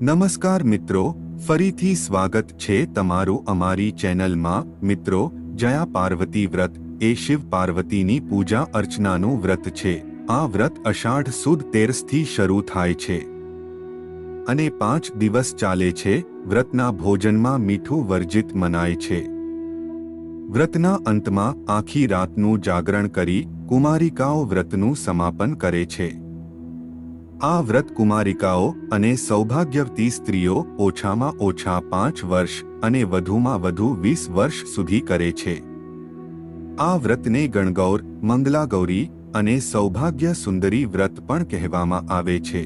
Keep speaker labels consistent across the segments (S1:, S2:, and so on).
S1: નમસ્કાર મિત્રો, ફરીથી સ્વાગત છે તમારું અમારી ચેનલમાં। મિત્રો, જયા પાર્વતી વ્રત એ શિવ પાર્વતીની પૂજા અર્ચનાનું વ્રત છે। આ વ્રત અષાઢ સુદ 13 થી શરૂ થાય છે અને 5 દિવસ ચાલે છે। વ્રતના ભોજનમાં મીઠું વર્જિત મનાય છે। વ્રતના અંતમાં આખી રાતનું જાગરણ કરી કુમારિકાઓ વ્રતનું સમાપન કરે છે। આ વ્રત કુમારિકાઓ અને સૌભાગ્યવતી સ્ત્રીઓ ઓછામાં ઓછા 5 વર્ષ અને વધુમાં વધુ 20 વર્ષ સુધી કરે છે। આ વ્રતને ગણગૌર, મંગલાગૌરી અને સૌભાગ્ય સુંદરી વ્રત પણ કહેવામાં આવે છે।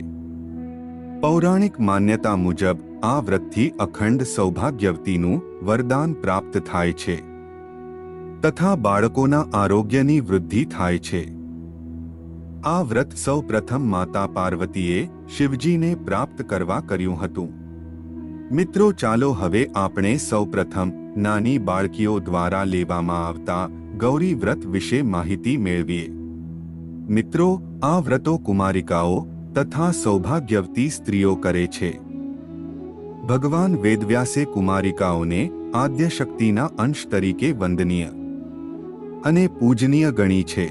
S1: પૌરાણિક માન્યતા મુજબ આ વ્રતથી અખંડ સૌભાગ્યવતીનું વરદાન પ્રાપ્ત થાય છે તથા બાળકોના આરોગ્યની વૃદ્ધિ થાય છે। આ વ્રત સૌ પ્રથમ માતા પાર્વતીએ શિવજીને પ્રાપ્ત કરવા કર્યું હતું। મિત્રો, ચાલો હવે આપણે સૌ પ્રથમ નાની બાળકીઓ દ્વારા લેવામાં આવતા ગૌરી વ્રત વિશે માહિતી મેળવીએ। મિત્રો, આ વ્રતો કુમારિકાઓ તથા સૌભાગ્યવતી સ્ત્રીઓ કરે છે। ભગવાન વેદવ્યાસે કુમારિકાઓને આદ્યશક્તિના અંશ તરીકે વંદનીય અને પૂજનીય ગણી છે।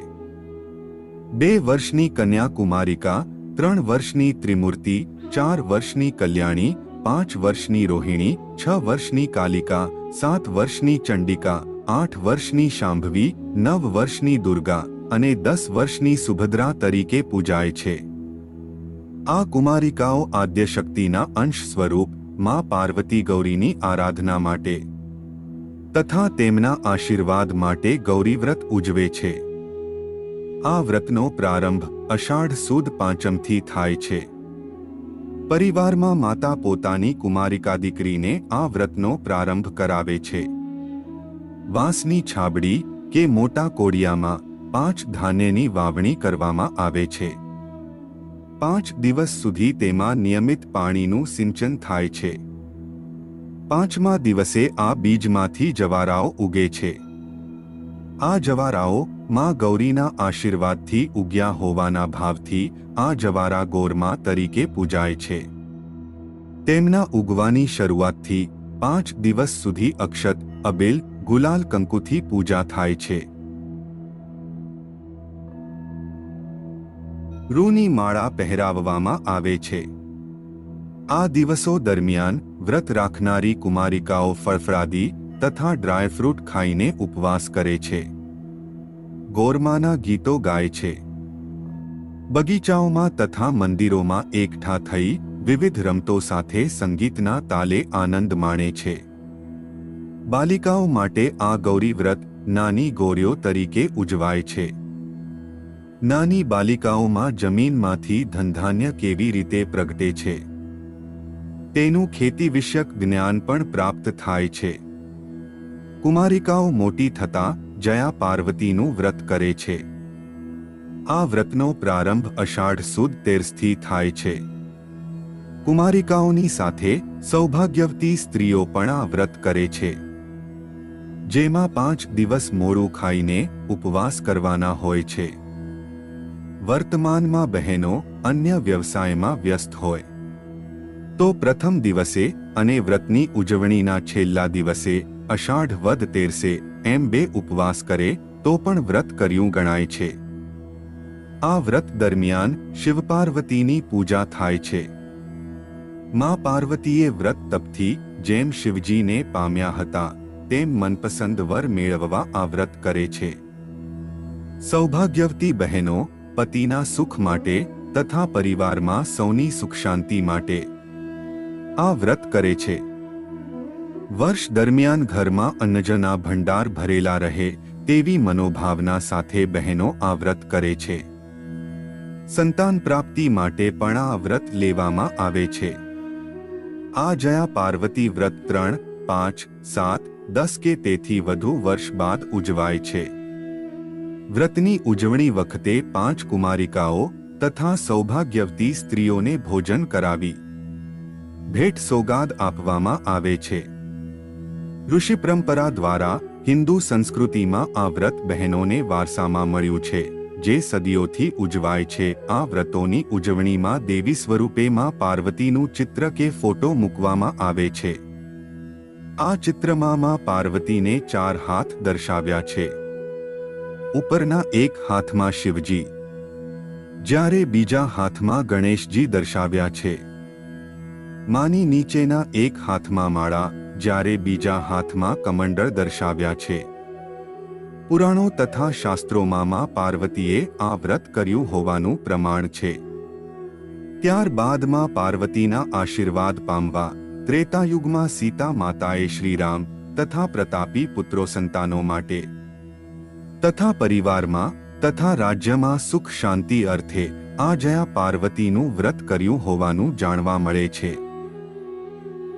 S1: 2 વર્ષની કન્યા કુમારિકા, 3 વર્ષની ત્રિમૂર્તિ, 4 વર્ષની કલ્યાણી, 5 વર્ષની રોહિણી, 6 વર્ષની કાલિકા, 7 વર્ષની ચંડિકા, 8 વર્ષની શાંભવી, 9 વર્ષની દુર્ગા અને 10 વર્ષની સુભદ્રા તરીકે પૂજાય છે। આ કુમારિકાઓ આદ્યશક્તિના અંશ સ્વરૂપ મા પાર્વતી ગૌરીની આરાધના માટે તથા તેમના આશીર્વાદ માટે ગૌરીવ્રત ઉજવે છે। આ વ્રતનો પ્રારંભ અષાઢ સુદ 5મથી થાય છે। પરિવારમાં માતા પોતાની કુમારિકા દીકરીને આ વ્રતનો પ્રારંભ કરાવે છે। વાંસની છાબડી કે મોટા કોડિયામાં 5 ધાન્યની વાવણી કરવામાં આવે છે। 5 દિવસ સુધી તેમાં નિયમિત પાણીનું સિંચન થાય છે। 5મા દિવસે આ બીજમાંથી જવારાઓ ઉગે છે। આ જવારાઓ માં ગૌરીના આશીર્વાદથી ઉગ્યા હોવાના ભાવથી આ જવારા ગોરમા તરીકે પૂજાય છે। તેમના ઉગવાની શરૂઆતથી 5 દિવસ સુધી અક્ષત, અબીલ, ગુલાલ, કંકુથી પૂજા થાય છે। રૂની માળા પહેરાવવામાં આવે છે। આ દિવસો દરમિયાન વ્રત રાખનારી કુમારિકાઓ ફળફળાદી તથા ડ્રાયફ્રૂટ ખાઈને ઉપવાસ કરે છે। ગોરમાના ગીતો ગાય છે। બગીચાઓમાં તથા મંદિરોમાં એકઠા થઈ વિવિધ રમતો સાથે સંગીતના તાલે આનંદ માણે છે। બાલિકાઓ માટે આ ગૌરી વ્રત નાની ગૌરીઓ તરીકે ઉજવાય છે। નાની બાલિકાઓમાં જમીનમાંથી ધનધાન્ય કેવી રીતે પ્રગટે છે તેનું ખેતી વિષયક જ્ઞાન પણ પ્રાપ્ત થાય છે। કુમારિકાઓ મોટી થતા જયા પાર્વતીનું વ્રત કરે છે। આ વ્રતનો પ્રારંભ અષાઢ સુદ 13 થી થાય છે। કુમારિકાઓની સાથે સૌભાગ્યવતી સ્ત્રીઓ પણ આ વ્રત કરે છે, જેમાં 5 દિવસ મોડું ખાઈને ઉપવાસ કરવાના હોય છે। વર્તમાનમાં બહેનો અન્ય વ્યવસાયમાં વ્યસ્ત હોય તો પ્રથમ દિવસે અને વ્રતની ઉજવણીના છેલ્લા દિવસે અષાઢ વદ 13 એમ 2 ઉપવાસ કરે તો પણ વ્રત કર્યું ગણાય છે। આ વ્રત દરમિયાન શિવપાર્વતીની પૂજા થાય છે। મા પાર્વતીએ વ્રત તપથી જેમ શિવજીને પામ્યા હતા તેમ મનપસંદ વર મેળવવા આ વ્રત કરે છે। સૌભાગ્યવતી બહેનો પતિના સુખ માટે તથા પરિવારમાં સૌની સુખ શાંતિ માટે આ વ્રત કરે છે। વર્ષ દરમિયાન ઘરમાં અન્નજના ભંડાર ભરેલા રહે તેવી મનોભાવના સાથે બહેનો આ વ્રત કરે છે। સંતાન પ્રાપ્તિ માટે પણ આ વ્રત લેવામાં આવે છે। આ જયા પાર્વતી વ્રત 3, 5, 7, 10 કે તેથી વધુ વર્ષ બાદ ઉજવાય છે। વ્રતની ઉજવણી વખતે 5 કુમારિકાઓ તથા સૌભાગ્યવતી સ્ત્રીઓને ભોજન કરાવી ભેટ સોગાદ આપવામાં આવે છે। ઋષિ પરંપરા દ્વારા હિન્દુ સંસ્કૃતિમાં આ વ્રત બહેનોને વારસામાં મળ્યું છે, જે સદીઓથી ઉજવાય છે। આ વ્રતોની ઉજવણીમાં દેવી સ્વરૂપે માં પાર્વતીનું ચિત્ર કે ફોટો મૂકવામાં આવે છે। આ ચિત્રમાં માં પાર્વતીને 4 હાથ દર્શાવ્યા છે। ઉપરના એક હાથમાં શિવજી, જ્યારે બીજા હાથમાં ગણેશજી દર્શાવ્યા છે। માની નીચેના એક હાથમાં માળા, જ્યારે બીજા હાથમાં કમંડળ દર્શાવ્યા છે। પુરાણો તથા શાસ્ત્રોમાં માં પાર્વતીએ આ વ્રત કર્યું હોવાનું પ્રમાણ છે। ત્યારબાદ માં પાર્વતીના આશીર્વાદ પામવા ત્રેતાયુગમાં સીતા માતાએ શ્રીરામ તથા પ્રતાપી પુત્રો સંતાનો માટે તથા પરિવારમાં તથા રાજ્યમાં સુખ શાંતિ અર્થે આ જયા પાર્વતીનું વ્રત કર્યું હોવાનું જાણવા મળે છે।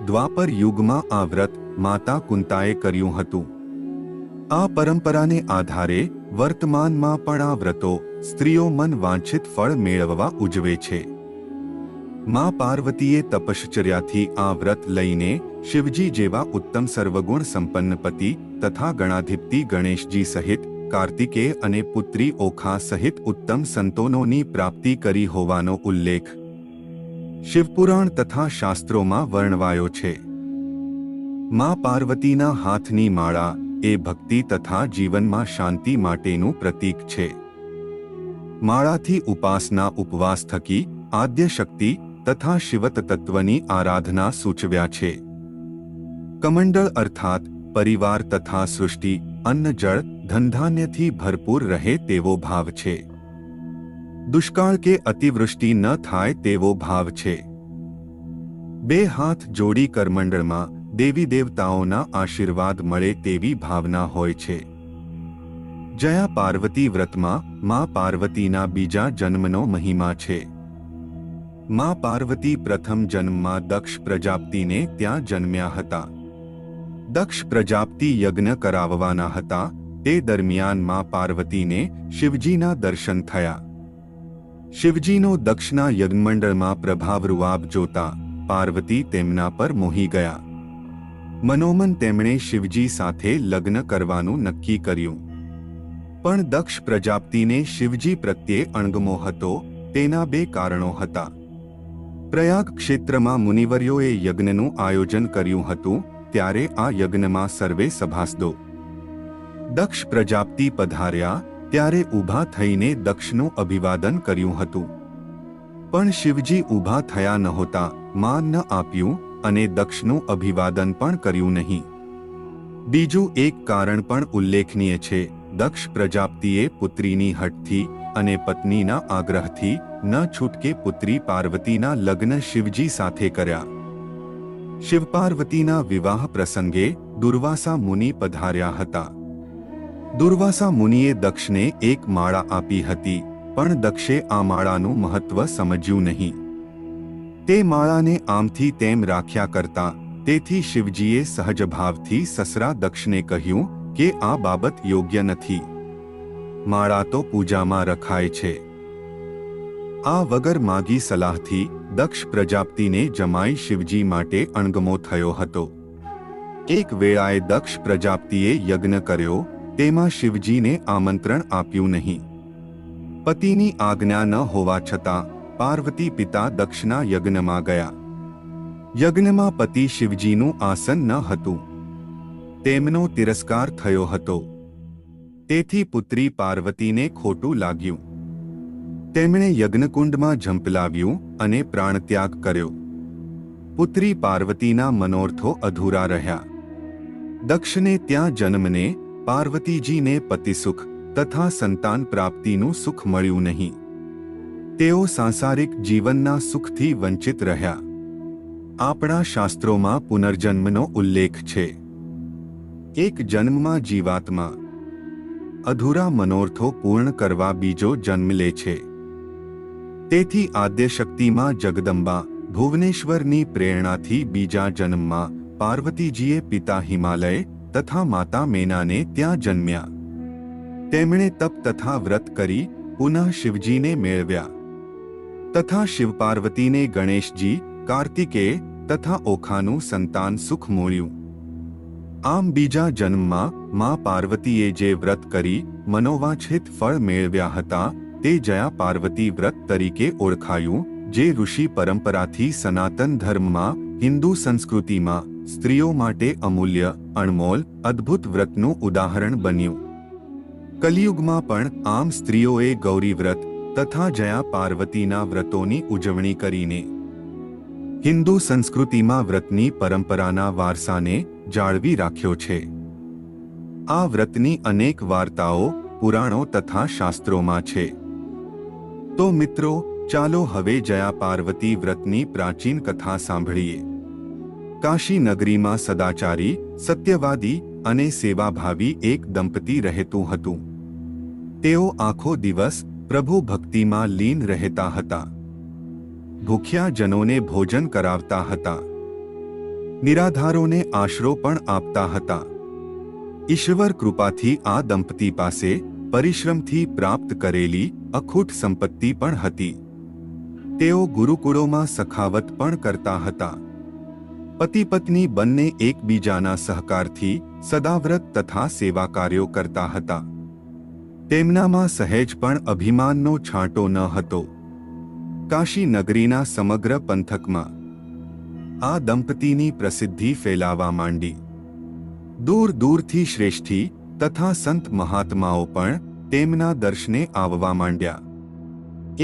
S1: દ્વાપર યુગમાં આ વ્રત માતા કુંતાએ કર્યું હતું। આ પરંપરાને આધારે વર્તમાનમાં પણ આ વ્રતો સ્ત્રીઓ મન વાંછિત ફળ મેળવવા ઉજવે છે। માં પાર્વતીએ તપશ્ચર્યાથી આ વ્રત લઈને શિવજી જેવા ઉત્તમ સર્વગુણ સંપન્ન પતિ તથા ગણાધિપતિ ગણેશજી સહિત કાર્તિકેય અને પુત્રી ઓખા સહિત ઉત્તમ સંતોનોની પ્રાપ્તિ કરી હોવાનો ઉલ્લેખ શિવપુરાણ તથા શાસ્ત્રોમાં વર્ણવાયો છે। માં પાર્વતીના હાથની માળા એ ભક્તિ તથા જીવનમાં શાંતિ માટેનું પ્રતીક છે। માળાથી ઉપાસના ઉપવાસ થકી આદ્ય શક્તિ તથા શિવત તત્વની આરાધના સૂચવ્યા છે। કમંડળ અર્થાત પરિવાર તથા સૃષ્ટિ અન્ન જળ ધનધાન્યથી ભરપૂર રહે તેવો ભાવ છે। દુષ્કાળ કે અતિવૃષ્ટિ ન થાય તેવો ભાવ છે। બે હાથ જોડી કરમંડળમાં દેવી દેવતાઓના આશીર્વાદ મળે તેવી ભાવના હોય છે। જયા પાર્વતી વ્રતમાં માં પાર્વતીના બીજા જન્મનો મહિમા છે। માં પાર્વતી પ્રથમ જન્મમાં દક્ષ પ્રજાપતિને ત્યાં જન્મ્યા હતા। દક્ષ પ્રજાપતિ યજ્ઞ કરાવવાના હતા। તે દરમિયાન માં પાર્વતીને શિવજીના દર્શન થયા। શિવજીનો દક્ષના યજ્ઞમંડળમાં પ્રભાવરૂઆબ જોતા પાર્વતી તેમના પર મોહી ગયા। મનોમન તેમણે શિવજી સાથે લગ્ન કરવાનું નક્કી કર્યું। પણ દક્ષ પ્રજાપતિને શિવજી પ્રત્યે અણગમો હતો। તેના બે કારણો હતા। પ્રયાગ ક્ષેત્રમાં મુનિવર્યોએ યજ્ઞનું આયોજન કર્યું હતું, ત્યારે આ યજ્ઞમાં સર્વે સભાસદો દક્ષ પ્રજાપતિ પધાર્યા ત્યારે ઊભા થઈને દક્ષનું અભિવાદન કર્યું હતું। પણ શિવજી ઊભા થયા નહોતા, માન ન આપ્યું અને દક્ષનું અભિવાદન પણ કર્યું નહીં। બીજું એક કારણ પણ ઉલ્લેખનીય છે। દક્ષ પ્રજાપતિએ પુત્રીની હઠથી અને પત્નીના આગ્રહથી ન છૂટકે પુત્રી પાર્વતીના લગ્ન શિવજી સાથે કર્યા। શિવ પાર્વતીના વિવાહ પ્રસંગે દુર્વાસા મુનિ પધાર્યા હતા। દુર્વાસા મુનિએ દક્ષને એક માળા આપી હતી, પણ દક્ષે આ માળાનું મહત્વ સમજ્યું નહીં। તે માળાને આમથી તેમ રાખ્યા કરતા, તેથી શિવજીએ સહજભાવથી સસરા દક્ષને કહ્યું કે આ બાબત યોગ્ય નથી। માળા તો પૂજામાં રખાય છે। આ વગર માગી સલાહથી દક્ષ પ્રજાપતિને જમાઈ શિવજી માટે અણગમો થયો હતો। એક વેળાએ દક્ષ પ્રજાપતિએ યજ્ઞ કર્યો, તેમાં શિવજીને આમંત્રણ આપ્યું નહીં। પતિની આજ્ઞા ન હોવા છતાં પાર્વતી પિતા દક્ષના યજ્ઞમાં ગયા। યજ્ઞમાં પતિ શિવજીનું આસન ન હતું। તેમનો તિરસ્કાર થયો હતો। તેથી પુત્રી પાર્વતીને ખોટું લાગ્યું। તેમણે યજ્ઞકુંડમાં ઝંપલાવ્યું અને પ્રાણત્યાગ કર્યો। પુત્રી પાર્વતીના મનોરથો અધૂરા રહ્યા। દક્ષને ત્યાં જન્મને પાર્વતીજીને પતિસુખ તથા સંતાન પ્રાપ્તિનું સુખ મળ્યું નહીં। તેઓ સાંસારિક જીવનના સુખથી વંચિત રહ્યા। આપણા શાસ્ત્રોમાં પુનર્જન્મનો ઉલ્લેખ છે। એક જન્મમાં જીવાત્મા અધૂરા મનોરથો પૂર્ણ કરવા બીજો જન્મ લે છે। તેથી આદ્યશક્તિમાં જગદંબા ભુવનેશ્વરની પ્રેરણાથી બીજા જન્મમાં પાર્વતીજીએ પિતા હિમાલય તથા માતા મેનાને ત્યાં જન્મ્યા। તેમણે તપ તથા વ્રત કરી પુનઃ શિવજીને મેળવ્યા તથા શિવ પાર્વતીને ગણેશજી, કાર્તિકેય તથા ઓખાનું સંતાન સુખ મળ્યું। આમ બીજા જન્મમાં માં પાર્વતીએ જે વ્રત કરી મનોવાંછિત ફળ મેળવ્યા હતા તે જયા પાર્વતી વ્રત તરીકે ઓળખાયું, જે ઋષિ પરંપરાથી સનાતન ધર્મમાં, હિન્દુ સંસ્કૃતિમાં સ્ત્રીઓ માટે અમૂલ્ય, અણમોલ, અદ્ભુત વ્રતનું ઉદાહરણ બન્યું. કલિયુગમાં પણ આમ સ્ત્રીઓએ ગૌરી વ્રત તથા જયા પાર્વતીના વ્રતોની ઉજવણી કરીને હિન્દુ સંસ્કૃતિમાં વ્રતની પરંપરાના વારસાને જાળવી રાખ્યો છે. આ વ્રતની અનેક વાર્તાઓ પુરાણો તથા શાસ્ત્રોમાં છે. તો મિત્રો, ચાલો હવે જયા પાર્વતી વ્રતની પ્રાચીન કથા સાંભળીએ. કાશી નગરીમાં સદાચારી, સત્યવાદી અને સેવાભાવી એક દંપતી રહેતું હતું. તેઓ આખો દિવસ પ્રભુ ભક્તિમાં લીન રહેતા હતા. ભૂખ્યા જનોને ભોજન કરાવતા હતા. નિરાધારોને આશરો પણ આપતા હતા. ઈશ્વર કૃપાથી આ દંપતી પાસે પરિશ્રમથી પ્રાપ્ત કરેલી અખૂટ સંપત્તિ પણ હતી. તેઓ ગુરુકુળોમાં સખાવત પણ કરતા હતા. પતિ પત્ની બંને એકબીજાના સહકારથી સદાવ્રત તથા સેવા કાર્યો કરતા હતા. તેમનામાં સહેજ પણ અભિમાનનો છાંટો ન હતો. કાશી નગરીના સમગ્ર પંથકમાં આ દંપતીની પ્રસિદ્ધિ ફેલાવા માંડી. દૂર દૂરથી શ્રેષ્ઠી તથા સંત મહાત્માઓ પણ તેમના દર્શને આવવા માંડ્યા.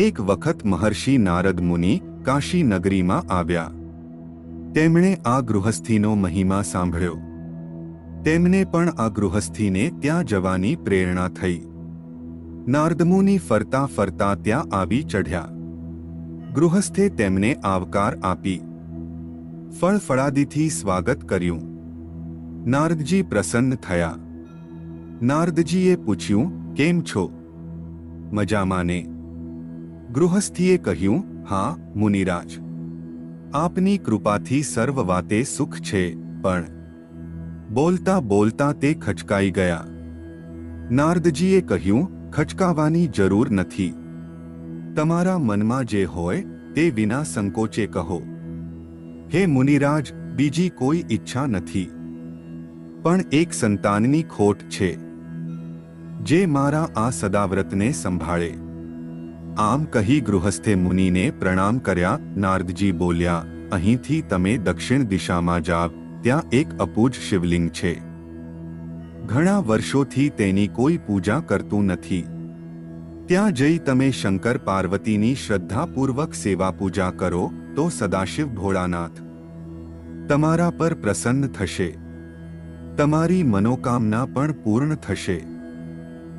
S1: એક વખત મહર્ષિ નારદ મુનિ કાશી નગરીમાં આવ્યા. તેમણે આ ગૃહસ્થીનો મહિમા સાંભળ્યો. તેમને પણ આ ગૃહસ્થીને ત્યાં જવાની પ્રેરણા થઈ. નારદમુનિ ફરતા ફરતા ત્યાં આવી ચઢ્યા. ગૃહસ્થે તેમને આવકાર આપી ફળફળાદિથી સ્વાગત કર્યું. નારદજી પ્રસન્ન થયા. નારદજીએ પૂછ્યું, કેમ છો? મજામાં ને? ગૃહસ્થીએ કહ્યું, હા મુનિરાજ, આપની કૃપાથી સર્વ વાતે સુખ છે. પણ બોલતા બોલતા તે ખચકાઈ ગયા. નારદજીએ કહ્યું, ખચકાવાની જરૂર નથી. તમારા મનમાં જે હોય તે વિના સંકોચે કહો. હે મુનિરાજ, બીજી કોઈ ઈચ્છા નથી, પણ એક સંતાનની ખોટ છે, જે મારા આ સદાવ્રતને સંભાળે. આમ કહી ગૃહસ્થે મુનિને પ્રણામ કર્યા. નારદજી બોલ્યા, અહીંથી તમે દક્ષિણ દિશામાં જાવ, ત્યાં એક અપૂજ શિવલિંગ છે. ઘણા વર્ષોથી તેની કોઈ પૂજા કરતું નથી. ત્યાં જઈ તમે શંકર પાર્વતીની શ્રદ્ધાપૂર્વક સેવા પૂજા કરો તો સદાશિવ ભોળાનાથ તમારા પર પ્રસન્ન થશે. તમારી મનોકામના પણ પૂર્ણ થશે.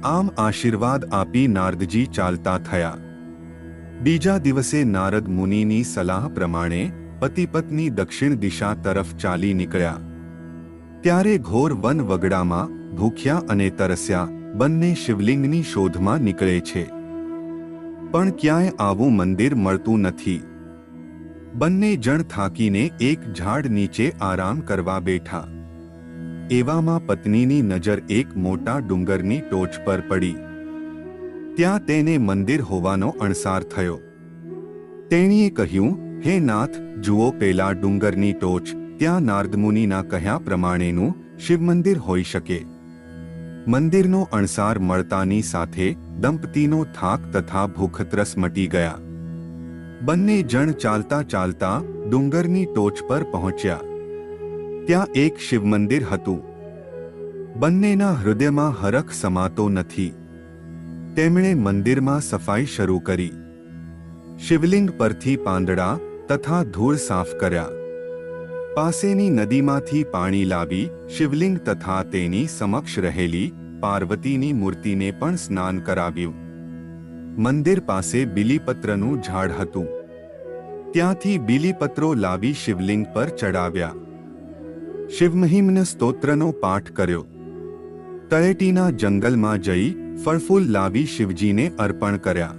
S1: આમ આશીર્વાદ આપી નારદજી ચાલતા થયા. બીજા દિવસે નારદ મુનિની સલાહ પ્રમાણે પતિ પત્ની દક્ષિણ દિશા તરફ ચાલી નીકળ્યા. ત્યારે ઘોર વન વગડામાં ભૂખ્યા અને તરસ્યા બંને શિવલિંગની શોધમાં નીકળે છે. પણ ક્યાંય આવું મંદિર મળતું નથી. બંને જણ થાકીને એક ઝાડ નીચે આરામ કરવા બેઠા. એવામાં પત્નીની નજર એક મોટા ડુંગરની ટોચ પર પડી. ત્યાં તેને મંદિર હોવાનો અણસાર થયો. તેણીએ કહ્યું, હે નાથ, જુઓ પેલા ડુંગરની ટોચ, ત્યાં નારદમુનિના કહ્યા પ્રમાણેનું શિવમંદિર હોઈ શકે. મંદિરનો અણસાર મળતાની સાથે દંપતીનો થાક તથા ભૂખતરસ મટી ગયા. બંને જણ ચાલતા ચાલતા ડુંગરની ટોચ પર પહોંચ્યા. ત્યાં એક શિવમંદિર હતું. બંનેના હૃદયમાં હરખ સમાતો નથી. તેમણે મંદિરમાં સફાઈ શરૂ કરી. શિવલિંગ પરથી પાંદડા તથા ધૂળ સાફ કર્યા. પાસેની નદીમાંથી પાણી લાવી શિવલિંગ તથા તેની સમક્ષ રહેલી પાર્વતીની મૂર્તિને પણ સ્નાન કરાવ્યું. મંદિર પાસે બીલીપત્રનું ઝાડ હતું. ત્યાંથી બીલીપત્રો લાવી શિવલિંગ પર ચડાવ્યા. શિવમહિમ્ન સ્તોત્રનો પાઠ કર્યો. તળેટીના જંગલમાં જઈ ફળફૂલ લાવી શિવજીને અર્પણ કર્યા.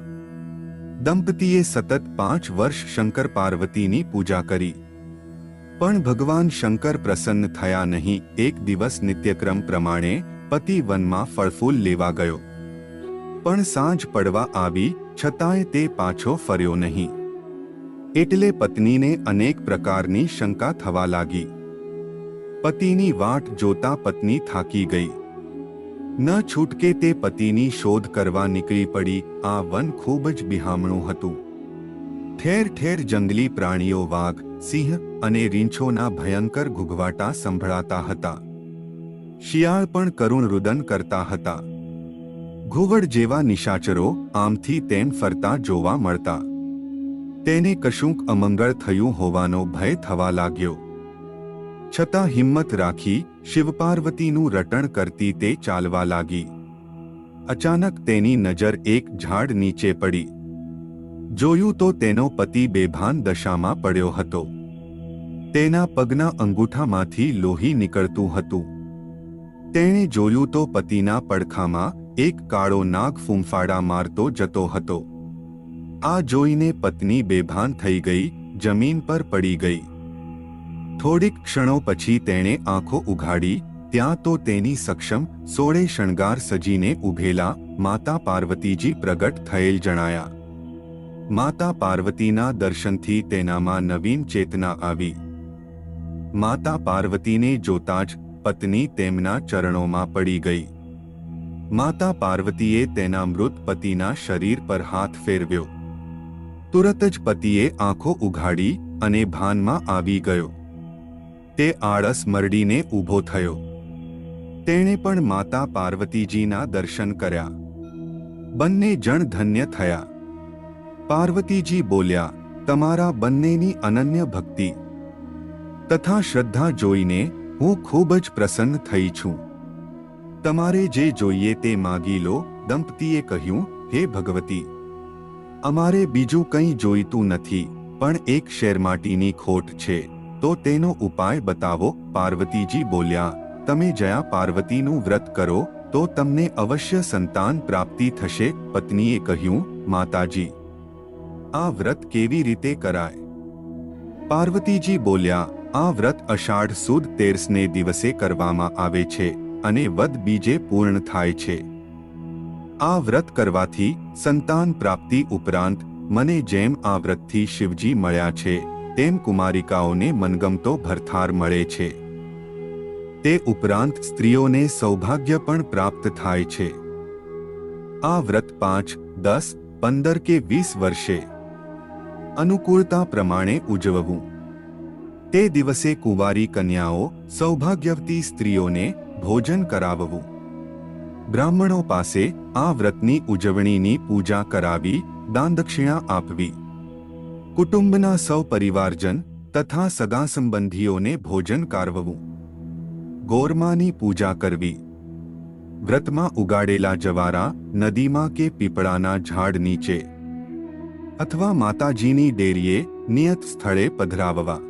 S1: દંપતીએ સતત 5 વર્ષ શંકર પાર્વતીની પૂજા કરી. પણ ભગવાન શંકર પ્રસન્ન થયા નહીં. એક દિવસ નિત્યક્રમ પ્રમાણે પતિ વનમાં ફળફૂલ લેવા ગયો. પણ સાંજ પડવા આવી છતાંય તે પાછો ફર્યો નહીં. એટલે પત્નીને અનેક પ્રકારની શંકા થવા લાગી. પતિની વાટ જોતા પત્ની થાકી ગઈ. ન છૂટકે તે પતિની શોધ કરવા નીકળી પડી. આ વન ખૂબ જ બિહામણું હતું. ઠેર ઠેર જંગલી પ્રાણીઓ વાઘ, સિંહ અને રીંછોના ભયંકર ઘૂઘવાટા સંભળાતા હતા. શિયાળ પણ કરુણ રુદન કરતા હતા. ઘુવડ જેવા નિશાચરો આમથી તેમ ફરતા જોવા મળતા. તેને કશુંક અમંગળ થયું હોવાનો ભય થવા લાગ્યો. છતાં હિંમત રાખી શિવપાર્વતીનું રટણ કરતી તે ચાલવા લાગી. અચાનક તેની નજર એક ઝાડ નીચે પડી. જોયું તો તેનો પતિ બેભાન દશામાં પડ્યો હતો. તેના પગના અંગૂઠામાંથી લોહી નીકળતું હતું. તેણે જોયું તો પતિના પડખામાં એક કાળો નાગ ફૂંફાડા મારતો જતો હતો. આ જોઈને પત્ની બેભાન થઈ ગઈ, જમીન પર પડી ગઈ. થોડીક ક્ષણો પછી તેણે આંખો ઉઘાડી. ત્યાં તો તેની સક્ષમ સોળે શણગાર સજીને ઊભેલા માતા પાર્વતીજી પ્રગટ થયેલ જણાયા. માતા પાર્વતીના દર્શનથી તેનામાં નવીન ચેતના આવી. માતા પાર્વતીને જોતાં જ પત્ની તેમના ચરણોમાં પડી ગઈ. માતા પાર્વતીએ તેના મૃત પતિના શરીર પર હાથ ફેરવ્યો. તુરત જ પતિએ આંખો ઉઘાડી અને ભાનમાં આવી ગયો. તે આળસ મરડીને ઊભો થયો. તેણે પણ માતા પાર્વતીજીના દર્શન કર્યા. બંને જણ ધન્ય થયા. પાર્વતીજી બોલ્યા, તમારા બંનેની અનન્ય ભક્તિ તથા શ્રદ્ધા જોઈને હું ખૂબ જ પ્રસન્ન થઈ છું. તમારે જે જોઈએ તે માગી લો. દંપતીએ કહ્યું, હે ભગવતી, અમારે બીજું કંઈ જોઈતું નથી, પણ એક શેરમાટીની ખોટ છે, તો તેનો ઉપાય બતાવો. પાર્વતીજી બોલ્યા, તમે જયા પાર્વતીનું વ્રત કરો તો તમને અવશ્ય સંતાન પ્રાપ્તિ થશે. પત્નીએ કહ્યું, માતાજી, આ વ્રત કેવી રીતે કરાય? પાર્વતીજી બોલ્યા, આ વ્રત અષાઢ સુદ 13ને દિવસે કરવામાં આવે છે અને વદ બીજે પૂર્ણ થાય છે. આ વ્રત કરવાથી સંતાન પ્રાપ્તિ ઉપરાંત મને જેમ આ વ્રતથી શિવજી મળ્યા છે તેમ કુમારિકાઓને મનગમતો ભરથાર મળે છે. તે ઉપરાંત સ્ત્રીઓને સૌભાગ્ય પણ પ્રાપ્ત થાય છે. આ વ્રત 5, 10, 15 કે 20 વર્ષે અનુકૂળતા પ્રમાણે ઉજવવું. તે દિવસે કુંવારી કન્યાઓ, સૌભાગ્યવતી સ્ત્રીઓને ભોજન કરાવવું. બ્રાહ્મણો પાસે આ વ્રતની ઉજવણીની પૂજા કરાવી દાનદક્ષિણા આપવી. કુટુંબના સૌ પરિવારજન તથા સગા સંબંધીઓને ભોજન કારવવું. ગોરમાની પૂજા કરવી. વ્રતમાં ઉગાડેલા જવારા નદીમાં કે પીપળાના ઝાડ નીચે અથવા માતાજીની ડેરીએ નિયત સ્થળે પધરાવવા.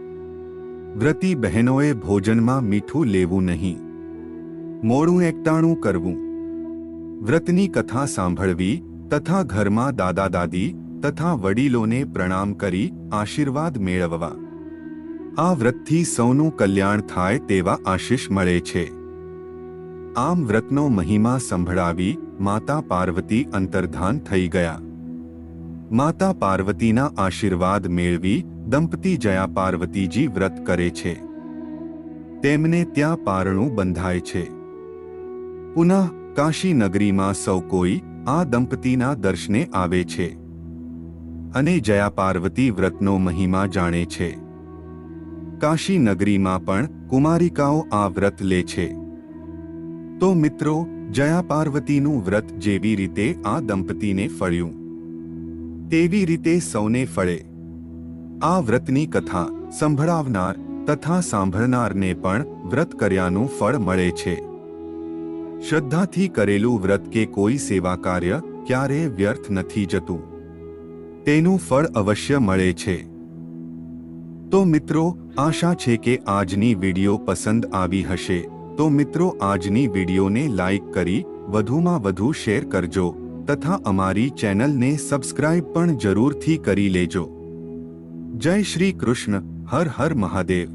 S1: વ્રતી બહેનોએ ભોજનમાં મીઠું લેવું નહીં. મોડું એકટાણું કરવું. વ્રતની કથા સાંભળવી તથા ઘરમાં દાદા દાદી તથા વડીલોને પ્રણામ કરી આશીર્વાદ મેળવવા. આ વ્રતથી સૌનું કલ્યાણ થાય તેવા આશીષ મળે છે. આમ વ્રતનો મહિમા સંભળાવી માતા પાર્વતી અંતર્ધાન થઈ ગયા. માતા પાર્વતીના આશીર્વાદ મેળવી દંપતી જયા પાર્વતીજી વ્રત કરે છે. તેમને ત્યાં પારણું બંધાય છે. પુનઃ કાશી નગરીમાં સૌ કોઈ આ દંપતીના દર્શને આવે છે અને જયા પાર્વતી વ્રતનો મહિમા જાણે છે. કાશી નગરીમાં પણ કુમારિકાઓ આ વ્રત લે છે. તો મિત્રો, જયા પાર્વતીનું વ્રત જેવી રીતે આ દંપતીને ફળ્યું તેવી રીતે સૌને ફળે. આ વ્રતની કથા સંભળાવનાર તથા સાંભળનારને પણ વ્રત કર્યાનું ફળ મળે છે. શ્રદ્ધાથી કરેલું વ્રત કે કોઈ સેવા કાર્ય ક્યારેય વ્યર્થ નથી જતું. તેનું ફળ અવશ્ય મળે છે. તો મિત્રો, આશા છે કે આજની વિડીયો પસંદ આવી હશે. તો મિત્રો, આજની વિડીયોને લાઈક કરી વધુમાં વધુ શેર કરજો તથા અમારી ચેનલને સબસ્ક્રાઇબ પણ જરૂરથી કરી લેજો. જય શ્રી કૃષ્ણ. હર હર મહાદેવ.